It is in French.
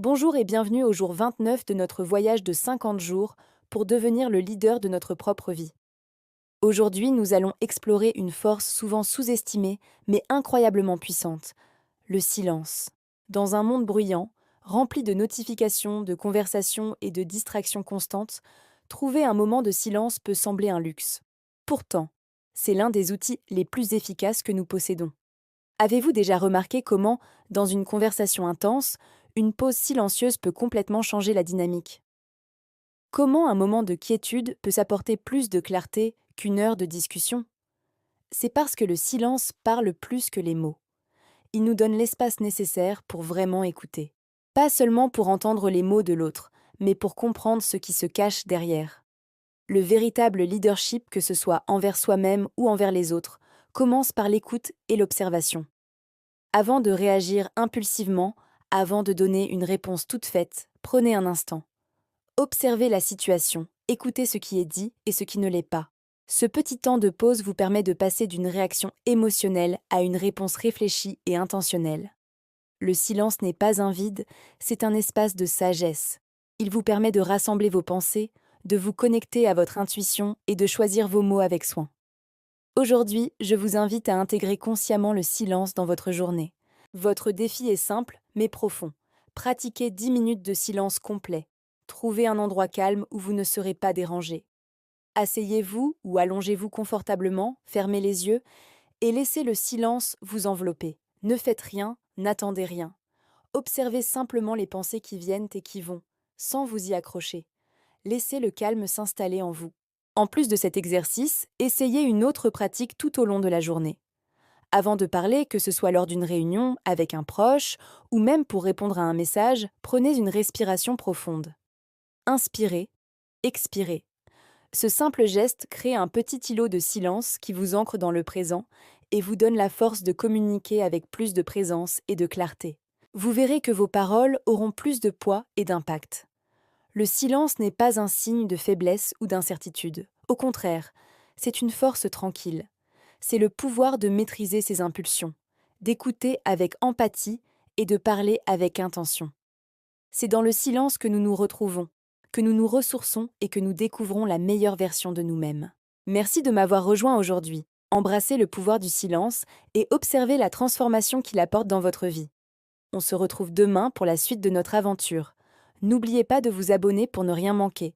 Bonjour et bienvenue au jour 29 de notre voyage de 50 jours pour devenir le leader de notre propre vie. Aujourd'hui, nous allons explorer une force souvent sous-estimée mais incroyablement puissante, le silence. Dans un monde bruyant, rempli de notifications, de conversations et de distractions constantes, trouver un moment de silence peut sembler un luxe. Pourtant, c'est l'un des outils les plus efficaces que nous possédons. Avez-vous déjà remarqué comment, dans une conversation intense, une pause silencieuse peut complètement changer la dynamique? Comment un moment de quiétude peut s'apporter plus de clarté qu'une heure de discussion? C'est parce que le silence parle plus que les mots. Il nous donne l'espace nécessaire pour vraiment écouter. Pas seulement pour entendre les mots de l'autre, mais pour comprendre ce qui se cache derrière. Le véritable leadership, que ce soit envers soi-même ou envers les autres, commence par l'écoute et l'observation. Avant de réagir impulsivement, avant de donner une réponse toute faite, prenez un instant. Observez la situation, écoutez ce qui est dit et ce qui ne l'est pas. Ce petit temps de pause vous permet de passer d'une réaction émotionnelle à une réponse réfléchie et intentionnelle. Le silence n'est pas un vide, c'est un espace de sagesse. Il vous permet de rassembler vos pensées, de vous connecter à votre intuition et de choisir vos mots avec soin. Aujourd'hui, je vous invite à intégrer consciemment le silence dans votre journée. Votre défi est simple, mais profond. Pratiquez 10 minutes de silence complet. Trouvez un endroit calme où vous ne serez pas dérangé. Asseyez-vous ou allongez-vous confortablement, fermez les yeux et laissez le silence vous envelopper. Ne faites rien, n'attendez rien. Observez simplement les pensées qui viennent et qui vont, sans vous y accrocher. Laissez le calme s'installer en vous. En plus de cet exercice, essayez une autre pratique tout au long de la journée. Avant de parler, que ce soit lors d'une réunion, avec un proche, ou même pour répondre à un message, prenez une respiration profonde. Inspirez, expirez. Ce simple geste crée un petit îlot de silence qui vous ancre dans le présent et vous donne la force de communiquer avec plus de présence et de clarté. Vous verrez que vos paroles auront plus de poids et d'impact. Le silence n'est pas un signe de faiblesse ou d'incertitude. Au contraire, c'est une force tranquille. C'est le pouvoir de maîtriser ses impulsions, d'écouter avec empathie et de parler avec intention. C'est dans le silence que nous nous retrouvons, que nous nous ressourçons et que nous découvrons la meilleure version de nous-mêmes. Merci de m'avoir rejoint aujourd'hui. Embrassez le pouvoir du silence et observez la transformation qu'il apporte dans votre vie. On se retrouve demain pour la suite de notre aventure. N'oubliez pas de vous abonner pour ne rien manquer.